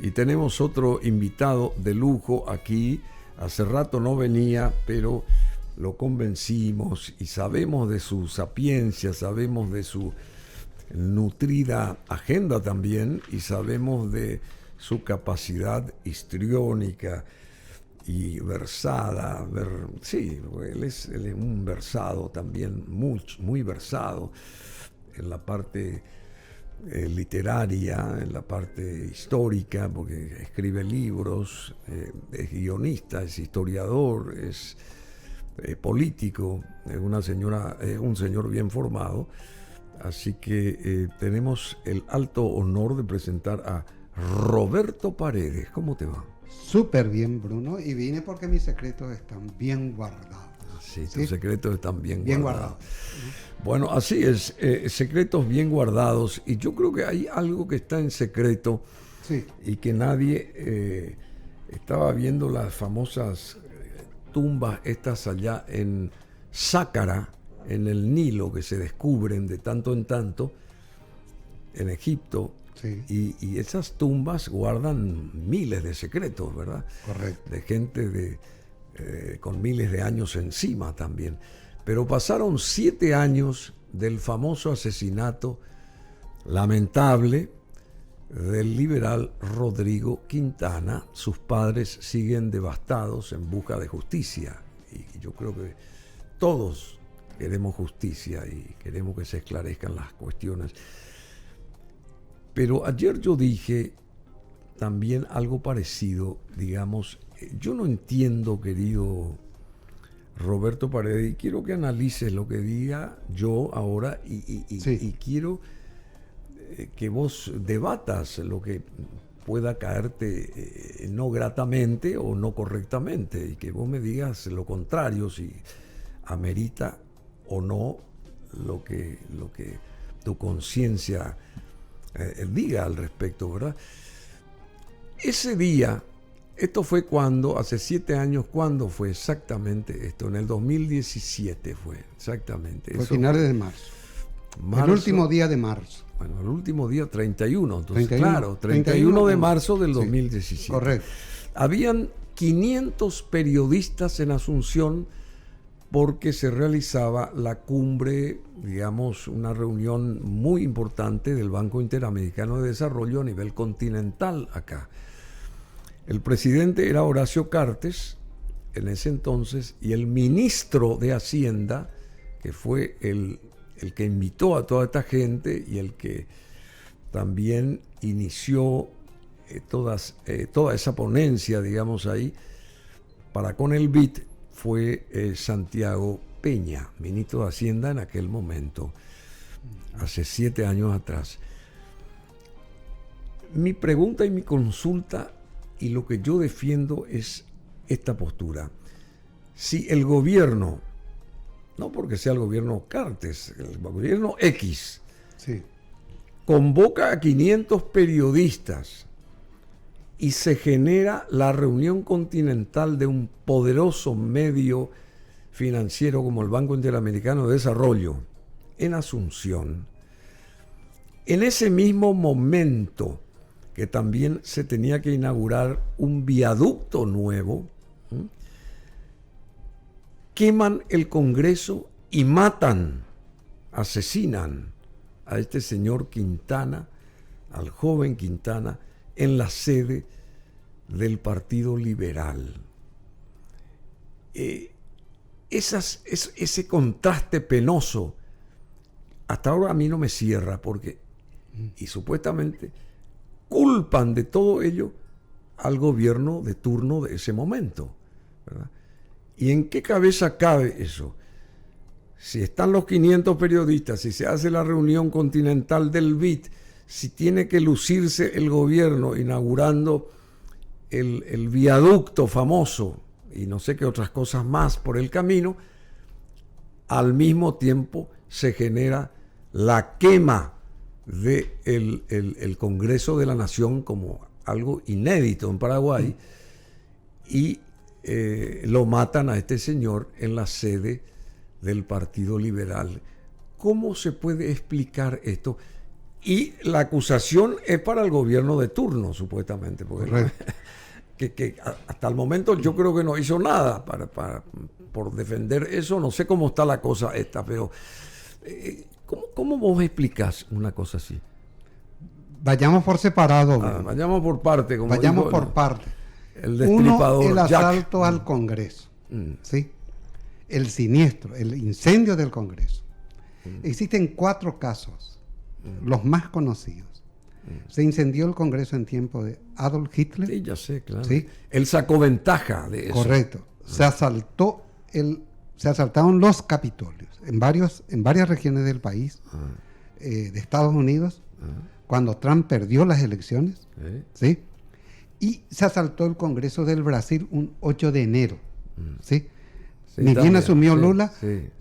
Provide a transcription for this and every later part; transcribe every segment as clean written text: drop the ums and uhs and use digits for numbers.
Y tenemos otro invitado de lujo aquí. Hace rato no venía, pero lo convencimos y sabemos de su sapiencia, sabemos de su nutrida agenda también y sabemos de su capacidad histriónica y versada. Sí, él es un versado también, muy versado en la parte literaria, en la parte histórica, porque escribe libros, es guionista, es historiador, es político, es un señor bien formado. Así que tenemos el alto honor de presentar a Roberto Paredes. ¿Cómo te va? Súper bien, Bruno, y vine porque mis secretos están bien guardados. Sí, tus secretos están bien guardados. Guardados. Bueno, así es, secretos bien guardados, y yo creo que hay algo que está en secreto, Sí. y que nadie estaba viendo las famosas tumbas estas allá en Sácara, en el Nilo, que se descubren de tanto en tanto en Egipto. Sí. Y esas tumbas guardan miles de secretos, ¿verdad? Correcto. De gente con miles de años encima también. Pero pasaron 7 años del famoso asesinato lamentable del liberal Rodrigo Quintana. Sus padres siguen devastados en busca de justicia. Y yo creo que todos queremos justicia y queremos que se esclarezcan las cuestiones. Pero ayer yo dije también algo parecido, digamos. Yo no entiendo, querido Roberto Paredes, y quiero que analices lo que diga yo ahora y quiero que vos debatas lo que pueda caerte no gratamente o no correctamente, y que vos me digas lo contrario, si amerita o no lo que tu conciencia diga al respecto, ¿verdad? Ese día, esto fue cuando, hace 7 años, ¿cuándo fue exactamente esto? En el 2017 fue, exactamente. Fue finales de marzo. El último día de marzo. Bueno, el último día, 31. Entonces, 31, claro, 31 de marzo del sí, 2017. Correcto. Habían 500 periodistas en Asunción porque se realizaba la cumbre, digamos, una reunión muy importante del Banco Interamericano de Desarrollo a nivel continental acá. El presidente era Horacio Cartes en ese entonces, y el ministro de Hacienda, que fue el que invitó a toda esta gente y el que también inició toda esa ponencia, digamos, ahí, para con el BID, fue Santiago Peña, ministro de Hacienda en aquel momento, hace 7 años atrás. Mi pregunta y mi consulta, y lo que yo defiendo, es esta postura. Si el gobierno, no porque sea el gobierno Cartes, el gobierno X, Sí. convoca a 500 periodistas y se genera la reunión continental de un poderoso medio financiero como el Banco Interamericano de Desarrollo en Asunción, en ese mismo momento que también se tenía que inaugurar un viaducto nuevo, queman el Congreso y matan, asesinan a este señor Quintana, al joven Quintana, en la sede del Partido Liberal. Ese contraste penoso hasta ahora a mí no me cierra, porque y supuestamente culpan de todo ello al gobierno de turno de ese momento, ¿verdad? ¿Y en qué cabeza cabe eso? Si están los 500 periodistas, si se hace la reunión continental del BID, si tiene que lucirse el gobierno inaugurando el viaducto famoso y no sé qué otras cosas más por el camino, al mismo tiempo se genera la quema del Congreso de la Nación como algo inédito en Paraguay, y lo matan a este señor en la sede del Partido Liberal. ¿Cómo se puede explicar esto? Y la acusación es para el gobierno de turno, supuestamente, porque que hasta el momento yo creo que no hizo nada por defender eso. No sé cómo está la cosa esta, pero ¿cómo vos explicás una cosa así? Vayamos por separado. Vayamos por parte. Como vayamos dijo por parte. El destripador. Uno, el Jack. asalto al Congreso. ¿Sí? El siniestro, el incendio del Congreso. Existen 4 casos, los más conocidos. Se incendió el Congreso en tiempo de Adolf Hitler. Sí, ya sé, claro. ¿Sí? Él sacó ventaja de eso. Correcto. Se asaltaron los Capitolios en varias regiones del país, de Estados Unidos, cuando Trump perdió las elecciones. ¿Sí? Y se asaltó el Congreso del Brasil un 8 de enero. ¿Sí? Ni bien también, asumió Lula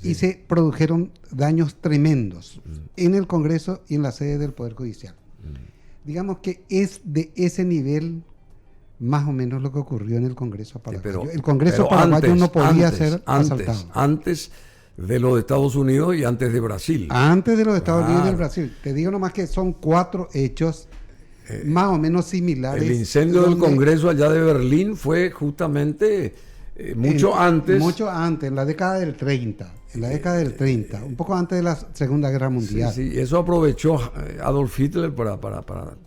y sí. se produjeron daños tremendos en el Congreso y en la sede del Poder Judicial. Digamos que es de ese nivel más o menos lo que ocurrió en el Congreso paraguayo. El Congreso paraguayo no podía ser asaltado. Antes de los de Estados Unidos y antes de Brasil. Antes de los Estados Unidos y del Brasil. Te digo nomás que son 4 hechos más o menos similares. El incendio del Congreso allá de Berlín fue justamente mucho antes, en la década del 30. Un poco antes de la Segunda Guerra Mundial. Sí, eso aprovechó Adolf Hitler para tomar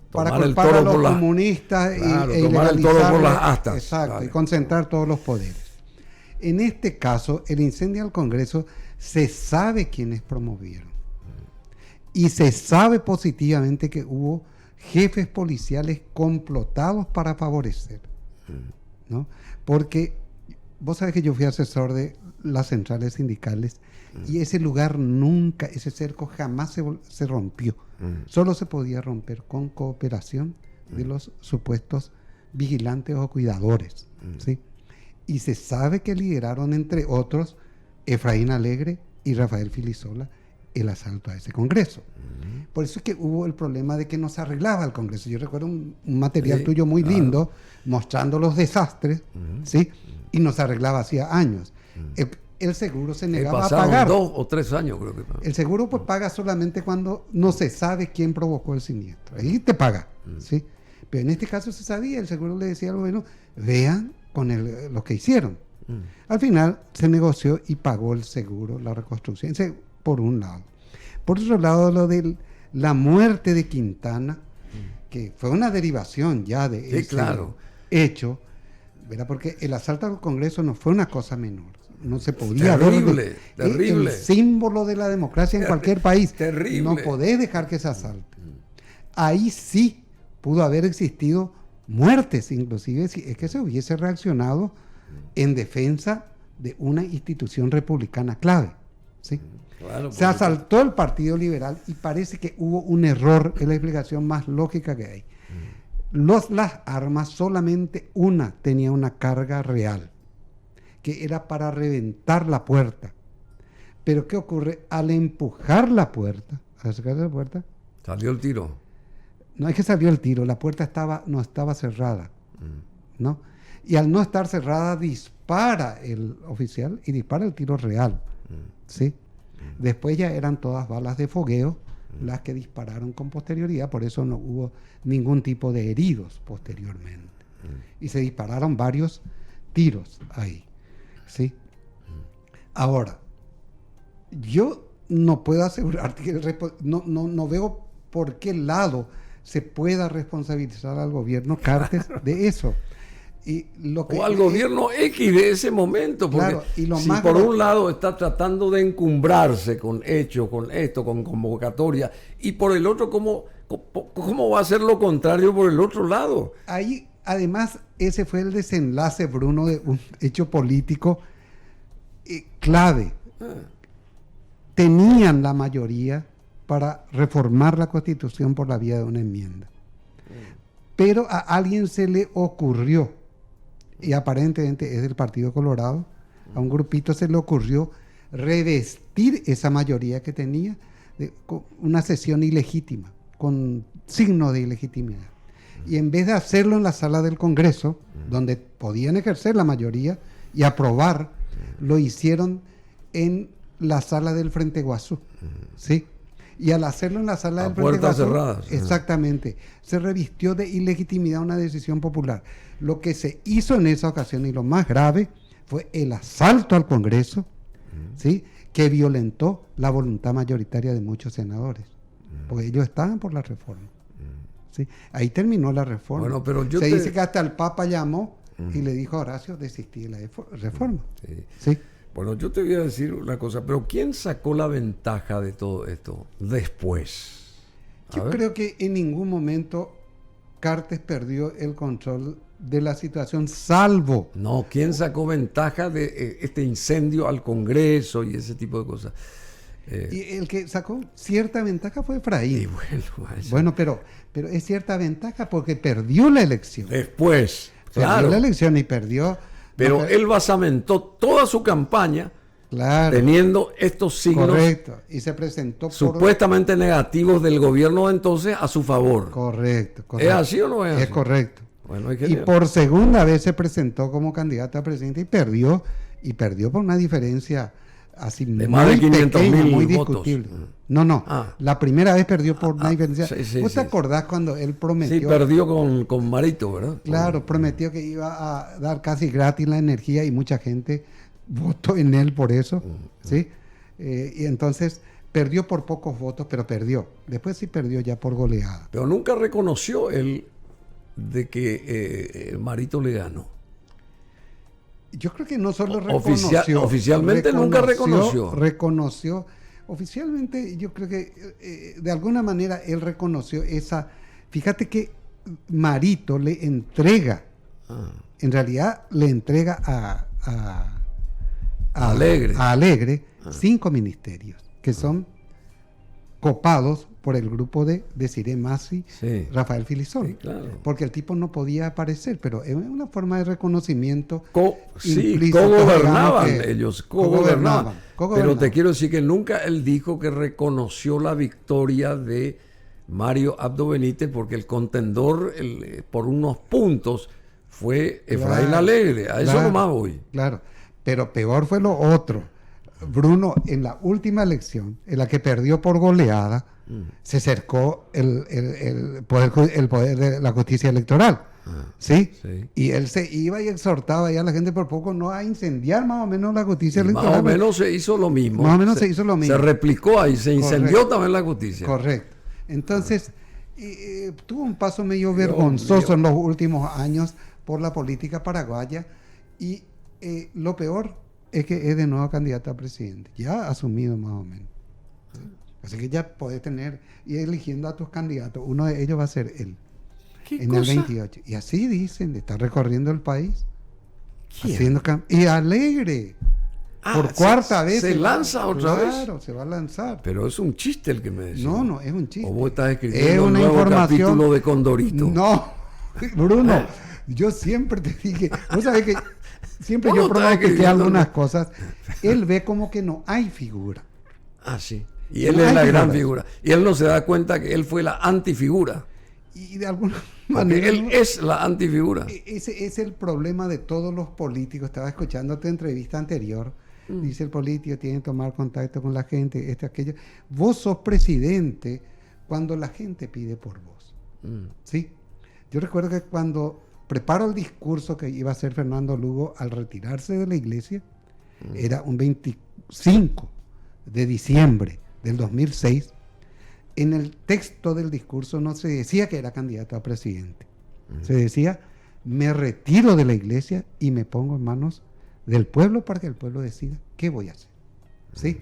el culpar toro a los por comunistas tomar el toro por las astas. Exacto, y concentrar todos los poderes. En este caso, el incendio del Congreso, se sabe quiénes promovieron. Y se sabe positivamente que hubo jefes policiales complotados para favorecer. ¿No? Porque vos sabés que yo fui asesor de las centrales sindicales y ese lugar nunca, ese cerco jamás se rompió. Solo se podía romper con cooperación de los supuestos vigilantes o cuidadores. ¿Sí? Y se sabe que lideraron, entre otros, Efraín Alegre y Rafael Filisola, el asalto a ese Congreso. Por eso es que hubo el problema de que no se arreglaba el Congreso. Yo recuerdo un material tuyo muy lindo mostrando los desastres, ¿sí? Y no se arreglaba hacía años. El seguro se negaba a pagar. 2 o 3 años creo que. El seguro pues paga solamente cuando no se sabe quién provocó el siniestro. Ahí te paga, ¿sí? Pero en este caso se sabía, el seguro le decía al gobierno, vean con lo que hicieron. Al final se negoció y pagó el seguro la reconstrucción. Ese, por un lado. Por otro lado, lo de la muerte de Quintana, que fue una derivación ya de ese hecho, ¿verdad? Porque el asalto al Congreso no fue una cosa menor. No se podía terrible. El símbolo de la democracia en cualquier país. Terrible. No podés dejar que se asalte. Ahí sí pudo haber existido muertes, inclusive si es que se hubiese reaccionado en defensa de una institución republicana clave. ¿Sí? Claro, se asaltó el Partido Liberal y parece que hubo un error, es la explicación más lógica que hay. Las armas, solamente una tenía una carga real, que era para reventar la puerta. Pero ¿qué ocurre? Al empujar la puerta, al acercarse a la puerta, salió el tiro. No es que salió el tiro, la puerta no estaba cerrada, ¿no? Y al no estar cerrada dispara el oficial y dispara el tiro real, ¿sí? Después ya eran todas balas de fogueo las que dispararon con posterioridad, por eso no hubo ningún tipo de heridos posteriormente. Y se dispararon varios tiros ahí, ¿sí? Ahora, yo no puedo asegurar que no veo por qué lado se pueda responsabilizar al gobierno Cartes de eso. Y o al gobierno X de ese momento, porque claro, y si por un lado está tratando de encumbrarse con hechos, con esto, con convocatoria, y por el otro, ¿cómo va a ser lo contrario por el otro lado? Ahí, además, ese fue el desenlace, Bruno, de un hecho político clave. Tenían la mayoría para reformar la Constitución por la vía de una enmienda. Pero a alguien se le ocurrió, y aparentemente es del Partido Colorado, a un grupito se le ocurrió revestir esa mayoría que tenía con una sesión ilegítima, con signo de ilegitimidad. Y en vez de hacerlo en la sala del Congreso, donde podían ejercer la mayoría y aprobar, lo hicieron en la sala del Frente Guazú, ¿sí? Y al hacerlo en la sala A del Frente puertas Guasú, cerradas. exactamente, se revistió de ilegitimidad una decisión popular. Lo que se hizo en esa ocasión, y lo más grave, fue el asalto al Congreso, ¿sí?, que violentó la voluntad mayoritaria de muchos senadores, porque ellos estaban por la reforma. ¿Sí? Ahí terminó la reforma. Bueno, pero se dice que hasta el Papa llamó y le dijo a Horacio desistir de la reforma. Sí. ¿Sí? Bueno, yo te voy a decir una cosa, pero ¿quién sacó la ventaja de todo esto después? Yo creo que en ningún momento Cartes perdió el control de la situación, salvo... No, ¿quién sacó ventaja de este incendio al Congreso y ese tipo de cosas? Y el que sacó cierta ventaja fue Efraín. Y bueno, Bueno, pero es cierta ventaja porque perdió la elección. después, Perdió claro. la elección y perdió... Pero no, él basamentó toda su campaña claro, teniendo estos signos correcto. Y se presentó supuestamente negativos del gobierno de entonces a su favor. Correcto. ¿Es así o no es así? Es correcto. Bueno, hay que Y ver. por segunda vez se presentó como candidato a presidente y perdió por una diferencia así De muy más de 500,000 pequeña, muy votos. discutible. No, Ah. la primera vez perdió por una diferencia. sí, ¿Vos sí. te acordás cuando él prometió? Sí, perdió con Marito, ¿verdad? Claro, prometió que iba a dar casi gratis la energía y mucha gente votó en él por eso, ¿sí? Y entonces perdió por pocos votos, pero perdió. Después sí perdió ya por goleada. Pero nunca reconoció él de que Marito le ganó. Yo creo que no solo reconoció. Oficialmente nunca reconoció. Reconoció. Oficialmente yo creo que de alguna manera él reconoció esa... Fíjate que Marito le entrega, en realidad le entrega a Alegre 5 ministerios que son copados por el grupo de Desiré Masi, Sí. Rafael Filizón. Sí, claro. Porque el tipo no podía aparecer, pero es una forma de reconocimiento. Sí, implícito, cogobernaban digamos, que ellos, cogobernaban. Pero cogobernaban. te quiero decir que nunca él dijo que reconoció la victoria de Mario Abdo Benítez, porque el contendor por unos puntos fue Efraín Claro, Alegre. A eso claro, nomás voy. Claro, pero peor fue lo otro. Bruno, en la última elección, en la que perdió por goleada, se cercó el poder de la justicia electoral. ¿Sí? Sí. Y él se iba y exhortaba ya a la gente por poco no a incendiar más o menos la justicia Y electoral. más o menos se hizo lo mismo. Más o menos se hizo lo mismo. Se replicó ahí, se incendió Correcto. también la justicia. Correcto. Entonces, tuvo un paso medio vergonzoso mío. en los últimos años por la política paraguaya y lo peor es que es de nuevo candidato a presidente, ya asumido más o menos. Así que ya podés tener, y eligiendo a tus candidatos, uno de ellos va a ser él, ¿Qué en cosa? el 28. Y así dicen, está recorriendo el país. ¿Quién? Haciendo y Alegre, por cuarta vez. ¿Se lanza otra vez? Claro, se va a lanzar. Pero es un chiste el que me decís. No, es un chiste. O vos estás Es escribiendo un una nuevo información. capítulo de Condorito. No, Bruno, yo siempre te dije, vos sabés que siempre Vos yo no estás pronostiqué escribiendo algunas nada. cosas. Él ve como que no hay figura. Ah, sí. Y él No es hay la gran figuras. figura. Y él no se da cuenta que él fue la antifigura. Y de alguna Porque manera... él es la antifigura. Ese es el problema de todos los políticos. Estaba escuchando tu entrevista anterior. Dice el político tiene que tomar contacto con la gente, esto, aquello. Vos sos presidente cuando la gente pide por vos. ¿Sí? Yo recuerdo que cuando preparo el discurso que iba a hacer Fernando Lugo al retirarse de la iglesia, era un 25 de diciembre del 2006, en el texto del discurso no se decía que era candidato a presidente. Se decía, me retiro de la iglesia y me pongo en manos del pueblo para que el pueblo decida qué voy a hacer. ¿Sí?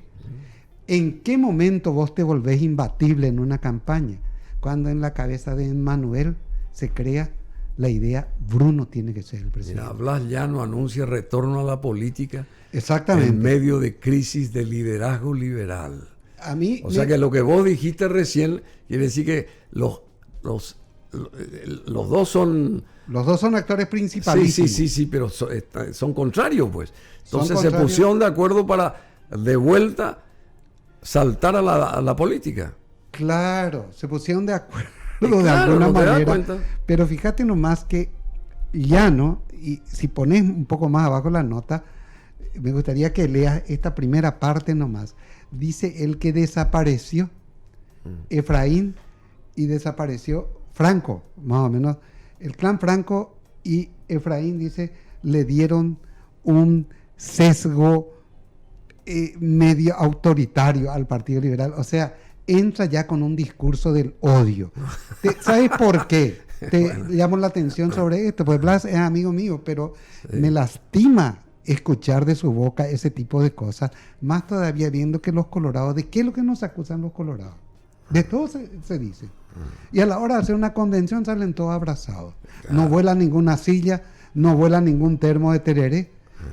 ¿En qué momento vos te volvés imbatible en una campaña? Cuando en la cabeza de Emmanuel se crea la idea, Bruno tiene que ser el presidente. Mira, Blas Llano anuncia retorno a la política Exactamente. en medio de crisis de liderazgo liberal. A mí O sea que lo que vos dijiste recién quiere decir que los dos son... los dos son actores principales. Sí, pero son contrarios, pues. Entonces se contrarios. pusieron de acuerdo para de vuelta saltar a la política. Claro, se pusieron de acuerdo Y de claro, alguna ¿no te das manera. cuenta? Pero fíjate nomás que Llano, y si pones un poco más abajo la nota, me gustaría que leas esta primera parte nomás. Dice el que desapareció Efraín y desapareció Franco, más o menos. El clan Franco y Efraín, dice, le dieron un sesgo medio autoritario al Partido Liberal. O sea, entra ya con un discurso del odio. ¿Sabes por qué? Te llamo la atención sobre esto, pues Blas es amigo mío, pero me lastima escuchar de su boca ese tipo de cosas, más todavía viendo que los colorados, ¿de qué es lo que nos acusan los colorados? De todo se dice. Y a la hora de hacer una convención salen todos abrazados. No vuela ninguna silla, no vuela ningún termo de tereré.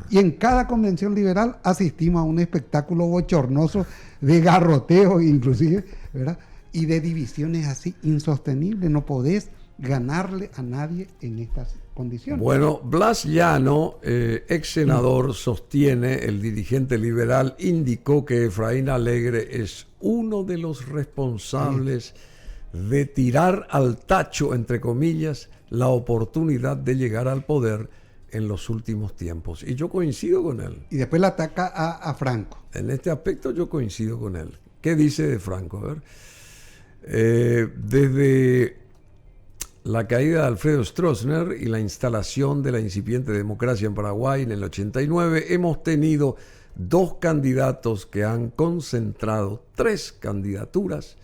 Y en cada convención liberal asistimos a un espectáculo bochornoso de garroteo inclusive, ¿verdad? Y de divisiones así insostenibles. No podés ganarle a nadie en estas condiciones. Bueno, Blas Llano, ex senador, sostiene, el dirigente liberal indicó que Efraín Alegre es uno de los responsables de tirar al tacho, entre comillas, la oportunidad de llegar al poder en los últimos tiempos. Y yo coincido con él. Y después le ataca a Franco. En este aspecto yo coincido con él. ¿Qué dice de Franco? A ver. Desde la caída de Alfredo Stroessner y la instalación de la incipiente democracia en Paraguay en el 89, hemos tenido 2 candidatos que han concentrado 3 candidaturas,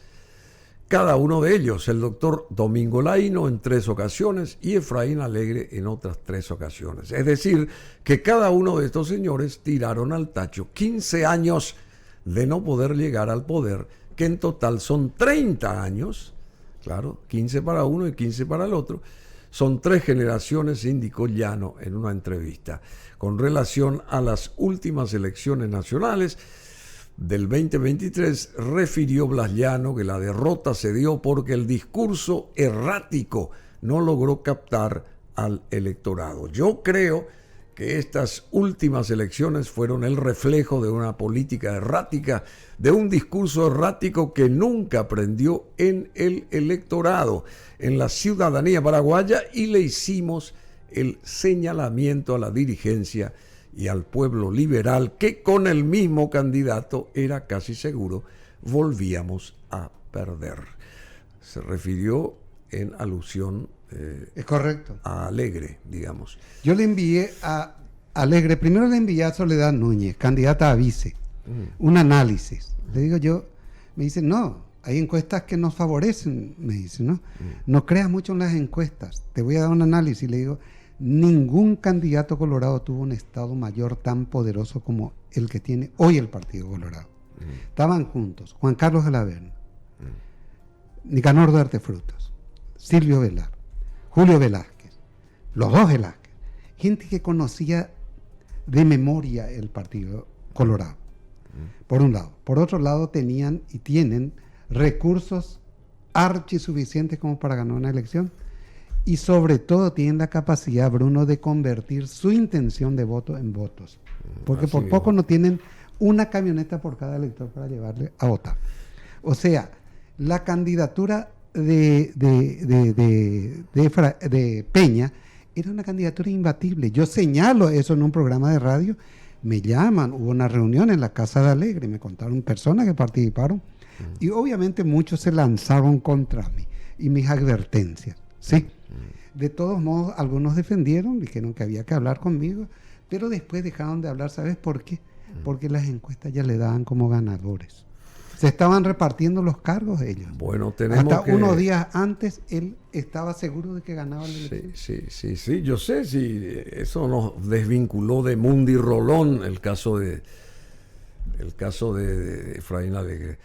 cada uno de ellos, el doctor Domingo Laino en 3 ocasiones y Efraín Alegre en otras 3 ocasiones. Es decir, que cada uno de estos señores tiraron al tacho 15 años de no poder llegar al poder, que en total son 30 años, claro, 15 para uno y 15 para el otro. Son 3 generaciones, indicó Llano en una entrevista. Con relación a las últimas elecciones nacionales del 2023, refirió Blas Llano que la derrota se dio porque el discurso errático no logró captar al electorado. Yo creo que estas últimas elecciones fueron el reflejo de una política errática, de un discurso errático que nunca prendió en el electorado, en la ciudadanía paraguaya, y le hicimos el señalamiento a la dirigencia y al pueblo liberal que con el mismo candidato era casi seguro volvíamos a perder. Se refirió en alusión es correcto. a Alegre, digamos. Yo le envié a Alegre, primero le envié a Soledad Núñez, candidata a vice, un análisis. Le digo yo, me dice, no, hay encuestas que nos favorecen, me dice, ¿no? No creas mucho en las encuestas, te voy a dar un análisis. Le digo, ningún candidato colorado tuvo un Estado Mayor tan poderoso como el que tiene hoy el Partido Colorado. Estaban juntos Juan Carlos de la Verna, Nicanor Duarte Frutos, Silvio Velar, Julio Velázquez, los 2 Velázquez, gente que conocía de memoria el Partido Colorado, por un lado. Por otro lado, tenían y tienen recursos archisuficientes como para ganar una elección. Y sobre todo tienen la capacidad, Bruno, de convertir su intención de voto en votos. Porque por poco no tienen una camioneta por cada elector para llevarle a votar. O sea, la candidatura de Peña era una candidatura imbatible. Yo señalo eso en un programa de radio. Me llaman, hubo una reunión en la Casa de Alegre, me contaron personas que participaron. Y obviamente muchos se lanzaron contra mí y mis advertencias. Sí. De todos modos, algunos defendieron, dijeron que había que hablar conmigo, pero después dejaron de hablar. ¿Sabes por qué? Porque las encuestas ya le daban como ganadores. Se estaban repartiendo los cargos ellos. Bueno, tenemos hasta unos días antes él estaba seguro de que ganaba la elección. Sí, yo sé, sí, eso nos desvinculó de Mundi Rolón, el caso de Efraín Alegre.